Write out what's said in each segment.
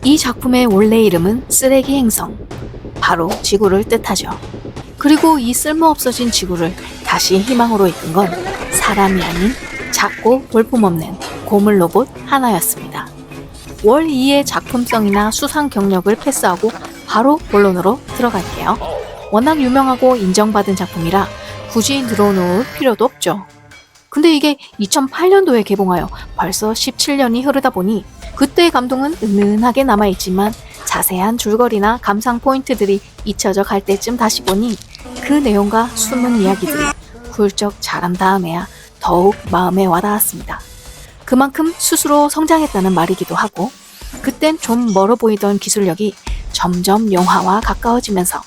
이 작품의 원래 이름은 쓰레기 행성, 바로 지구를 뜻하죠. 그리고 이 쓸모없어진 지구를 다시 희망으로 이끈 건 사람이 아닌 작고 볼품없는 고물 로봇 하나였습니다. 월 2의 작품성이나 수상 경력을 패스하고 바로 본론으로 들어갈게요. 워낙 유명하고 인정받은 작품이라 굳이 늘어놓을 필요도 없죠. 근데 이게 2008년도에 개봉하여 벌써 17년이 흐르다 보니 그때의 감동은 은은하게 남아있지만 자세한 줄거리나 감상 포인트들이 잊혀져 갈 때쯤 다시 보니 그 내용과 숨은 이야기들이 훌쩍 자란 다음에야 더욱 마음에 와닿았습니다. 그만큼 스스로 성장했다는 말이기도 하고 그땐 좀 멀어 보이던 기술력이 점점 영화와 가까워지면서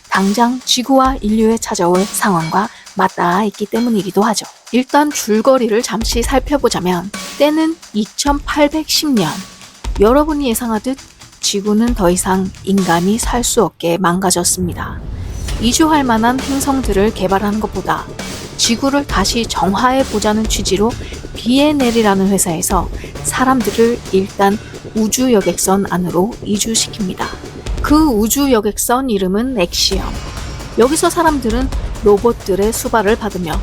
당장 지구와 인류에 찾아올 상황과 맞닿아 있기 때문이기도 하죠. 일단 줄거리를 잠시 살펴보자면 때는 2810년. 여러분이 예상하듯 지구는 더 이상 인간이 살 수 없게 망가졌습니다. 이주할 만한 행성들을 개발하는 것보다 지구를 다시 정화해보자는 취지로 비에넬이라는 회사에서 사람들을 일단 우주여객선 안으로 이주시킵니다. 그 우주여객선 이름은 엑시엄. 여기서 사람들은 로봇들의 수발을 받으며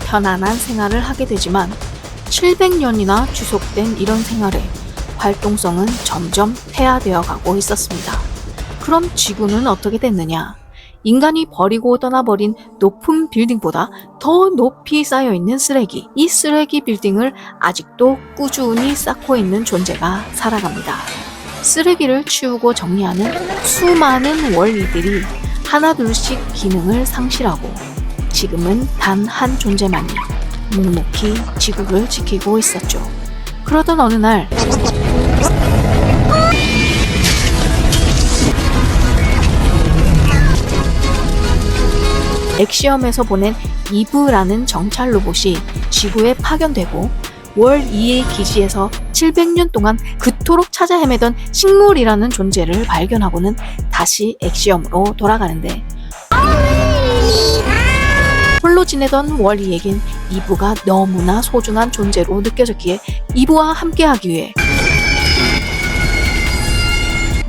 편안한 생활을 하게 되지만 700년이나 지속된 이런 생활에 활동성은 점점 폐하되어 가고 있었습니다. 그럼 지구는 어떻게 됐느냐? 인간이 버리고 떠나버린 높은 빌딩보다 더 높이 쌓여있는 쓰레기. 이 쓰레기 빌딩을 아직도 꾸준히 쌓고 있는 존재가 살아갑니다. 쓰레기를 치우고 정리하는 수많은 월이들이 하나둘씩 기능을 상실하고 지금은 단 한 존재만이 묵묵히 지구를 지키고 있었죠. 그러던 어느 날 엑시엄에서 보낸 이브라는 정찰 로봇이 지구에 파견되고 월 2의 기지에서 700년 동안 그토록 찾아 헤매던 식물이라는 존재를 발견하고는 다시 엑시엄으로 돌아가는데 홀로 지내던 월 2에겐 이브가 너무나 소중한 존재로 느껴졌기에 이브와 함께하기 위해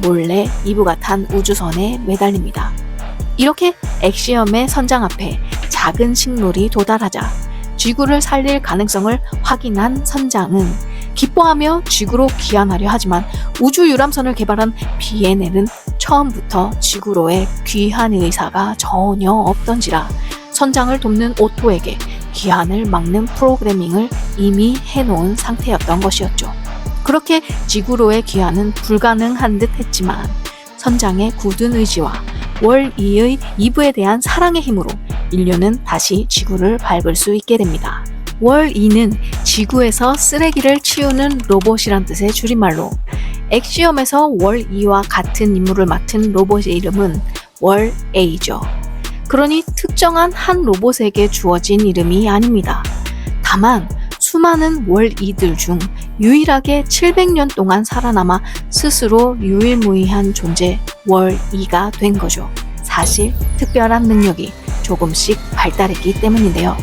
몰래 이브가 탄 우주선에 매달립니다. 이렇게 엑시엄의 선장 앞에 작은 식물이 도달하자 지구를 살릴 가능성을 확인한 선장은 기뻐하며 지구로 귀환하려 하지만 우주 유람선을 개발한 비에넬은 처음부터 지구로의 귀환 의사가 전혀 없던지라 선장을 돕는 오토에게 귀환을 막는 프로그래밍을 이미 해놓은 상태였던 것이었죠. 그렇게 지구로의 귀환은 불가능한 듯 했지만 선장의 굳은 의지와 월 2의 이브에 대한 사랑의 힘으로 인류는 다시 지구를 밟을 수 있게 됩니다. 월 2는 지구에서 쓰레기를 치우는 로봇이란 뜻의 줄임말로 엑시엄에서 월 2와 같은 임무를 맡은 로봇의 이름은 월 A죠. 그러니 특정한 한 로봇에게 주어진 이름이 아닙니다. 다만 수많은 월 2들 중 유일하게 700년 동안 살아남아 스스로 유일무이한 존재 월 2가 된 거죠. 사실 특별한 능력이 조금씩 발달했기 때문인데요.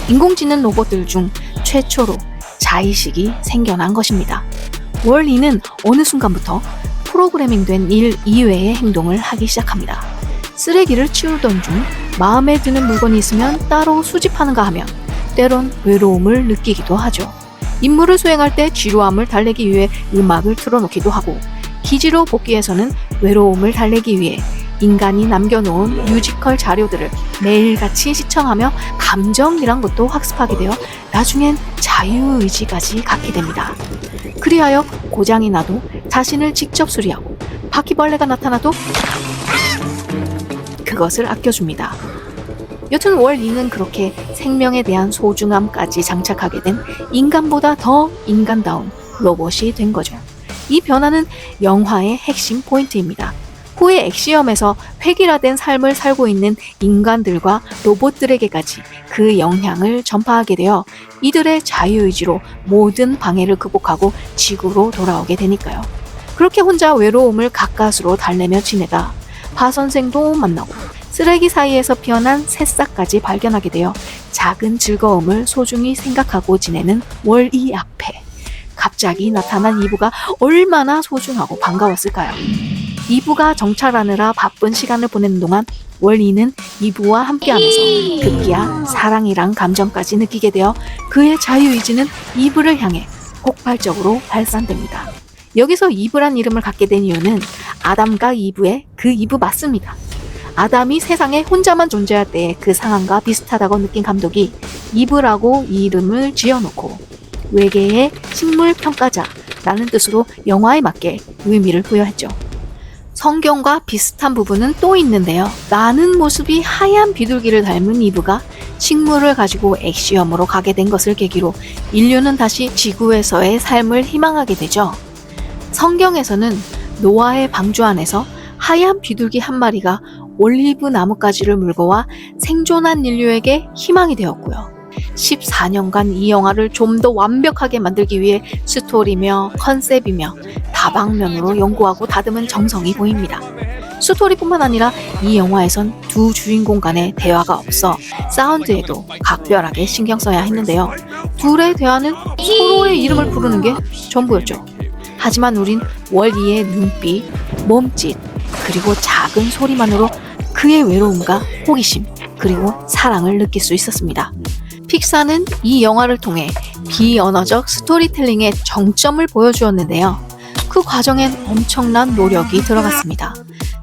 인공지능 로봇들 중 최초로 자의식이 생겨난 것입니다. 월 2는 어느 순간부터 프로그래밍된 일 이외의 행동을 하기 시작합니다. 쓰레기를 치우던 중 마음에 드는 물건이 있으면 따로 수집하는가 하면 때론 외로움을 느끼기도 하죠. 임무를 수행할 때 지루함을 달래기 위해 음악을 틀어놓기도 하고 기지로 복귀해서는 외로움을 달래기 위해 인간이 남겨놓은 뮤지컬 자료들을 매일같이 시청하며 감정이란 것도 학습하게 되어 나중엔 자유의지까지 갖게 됩니다. 그리하여 고장이 나도 자신을 직접 수리하고 바퀴벌레가 나타나도 그것을 아껴줍니다. 여튼 월 2는 그렇게 생명에 대한 소중함까지 장착하게 된 인간보다 더 인간다운 로봇이 된 거죠. 이 변화는 영화의 핵심 포인트입니다. 후에 엑시엄에서 획일화된 삶을 살고 있는 인간들과 로봇들에게까지 그 영향을 전파하게 되어 이들의 자유의지로 모든 방해를 극복하고 지구로 돌아오게 되니까요. 그렇게 혼자 외로움을 가까스로 달래며 지내다 바 선생도 만나고 쓰레기 사이에서 피어난 새싹까지 발견하게 되어 작은 즐거움을 소중히 생각하고 지내는 월 2 앞에 갑자기 나타난 이브가 얼마나 소중하고 반가웠을까요? 이브가 정찰하느라 바쁜 시간을 보내는 동안 월이는 이브와 함께하면서 급기야 사랑이란 감정까지 느끼게 되어 그의 자유의지는 이브를 향해 폭발적으로 발산됩니다. 여기서 이브란 이름을 갖게 된 이유는 아담과 이브의 그 이브 맞습니다. 아담이 세상에 혼자만 존재할 때의 그 상황과 비슷하다고 느낀 감독이 이브라고 이 이름을 지어놓고 외계의 식물 평가자라는 뜻으로 영화에 맞게 의미를 부여했죠. 성경과 비슷한 부분은 또 있는데요. 나는 모습이 하얀 비둘기를 닮은 이브가 식물을 가지고 엑시엄으로 가게 된 것을 계기로 인류는 다시 지구에서의 삶을 희망하게 되죠. 성경에서는 노아의 방주 안에서 하얀 비둘기 한 마리가 올리브 나뭇가지를 물고 와 생존한 인류에게 희망이 되었고요. 14년간 이 영화를 좀 더 완벽하게 만들기 위해 스토리며 컨셉이며 다방면으로 연구하고 다듬은 정성이 보입니다. 스토리뿐만 아니라 이 영화에선 두 주인공 간의 대화가 없어 사운드에도 각별하게 신경 써야 했는데요. 둘의 대화는 서로의 이름을 부르는 게 전부였죠. 하지만 우린 월이의 눈빛, 몸짓, 그리고 작은 소리만으로 그의 외로움과 호기심, 그리고 사랑을 느낄 수 있었습니다. 픽사는 이 영화를 통해 비언어적 스토리텔링의 정점을 보여주었는데요. 그 과정엔 엄청난 노력이 들어갔습니다.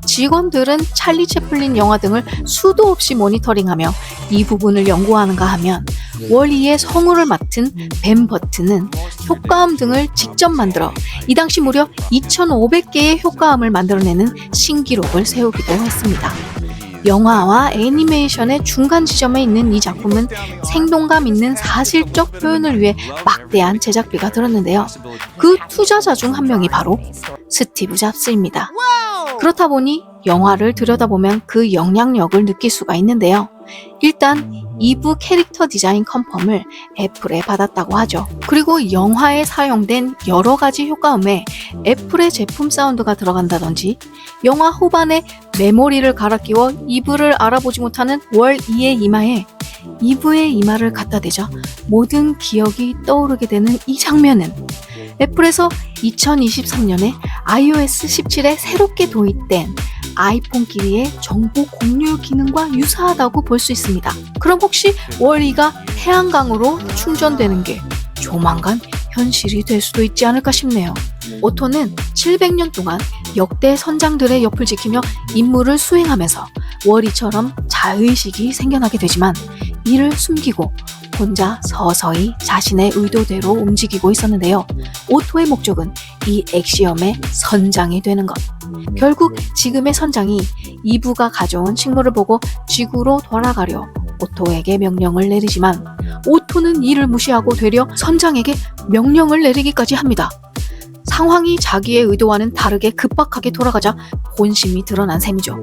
직원들은 찰리 채플린 영화 등을 수도 없이 모니터링하며 이 부분을 연구하는가 하면 월이의 성우를 맡은 벤 버튼은 효과음 등을 직접 만들어 이 당시 무려 2,500개의 효과음을 만들어내는 신기록을 세우기도 했습니다. 영화와 애니메이션의 중간 지점에 있는 이 작품은 생동감 있는 사실적 표현을 위해 막대한 제작비가 들었는데요. 그 투자자 중 한 명이 바로 스티브 잡스입니다. 그렇다 보니 영화를 들여다보면 그 영향력을 느낄 수가 있는데요. 일단 이브 캐릭터 디자인 컨펌을 애플에 받았다고 하죠. 그리고 영화에 사용된 여러 가지 효과음에 애플의 제품 사운드가 들어간다든지 영화 후반에 메모리를 갈아 끼워 이브를 알아보지 못하는 월이의 이마에 이브의 이마를 갖다 대자 모든 기억이 떠오르게 되는 이 장면은 애플에서 2023년에 iOS 17에 새롭게 도입된 아이폰끼리의 정보 공유 기능과 유사하다고 볼 수 있습니다. 그럼 혹시 월이가 태양광으로 충전되는 게 조만간 현실이 될 수도 있지 않을까 싶네요. 오토는 700년 동안 역대 선장들의 옆을 지키며 임무를 수행하면서 월이처럼 자의식이 생겨나게 되지만 이를 숨기고 혼자 서서히 자신의 의도대로 움직이고 있었는데요. 오토의 목적은 이 엑시엄의 선장이 되는 것. 결국 지금의 선장이 이브가 가져온 식물을 보고 지구로 돌아가려 오토에게 명령을 내리지만 오토는 이를 무시하고 되려 선장에게 명령을 내리기까지 합니다. 상황이 자기의 의도와는 다르게 급박하게 돌아가자 본심이 드러난 셈이죠.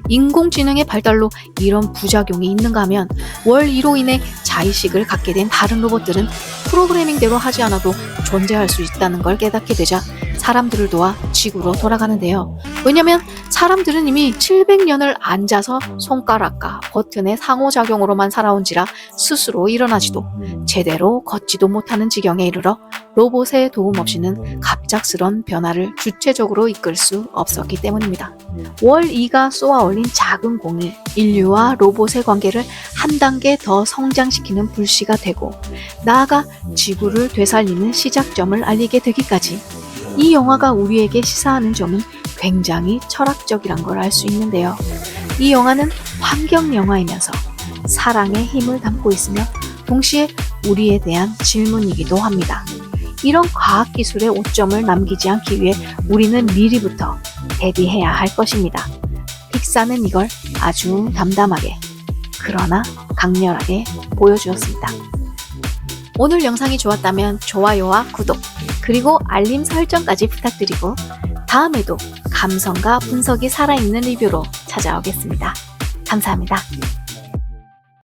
인공지능의 발달로 이런 부작용이 있는가 하면 월2로 인해 자의식을 갖게 된 다른 로봇들은 프로그래밍대로 하지 않아도 존재할 수 있다는 걸 깨닫게 되자 사람들을 도와 지구로 돌아가는데요. 왜냐면 사람들은 이미 700년을 앉아서 손가락과 버튼의 상호작용으로만 살아온지라 스스로 일어나지도 제대로 걷지도 못하는 지경에 이르러 로봇의 도움 없이는 갑작스런 변화를 주체적으로 이끌 수 없었기 때문입니다. 월2가 쏘아 올린 작은 공이 인류와 로봇의 관계를 한 단계 더 성장시키는 불씨가 되고 나아가 지구를 되살리는 시작점을 알리게 되기까지 이 영화가 우리에게 시사하는 점은 굉장히 철학적이란 걸 알 수 있는데요. 이 영화는 환경 영화이면서 사랑의 힘을 담고 있으며 동시에 우리에 대한 질문이기도 합니다. 이런 과학기술의 오점을 남기지 않기 위해 우리는 미리부터 대비해야 할 것입니다. 픽사는 이걸 아주 담담하게 그러나 강렬하게 보여주었습니다. 오늘 영상이 좋았다면 좋아요와 구독 그리고 알림 설정까지 부탁드리고 다음에도 감성과 분석이 살아있는 리뷰로 찾아오겠습니다. 감사합니다.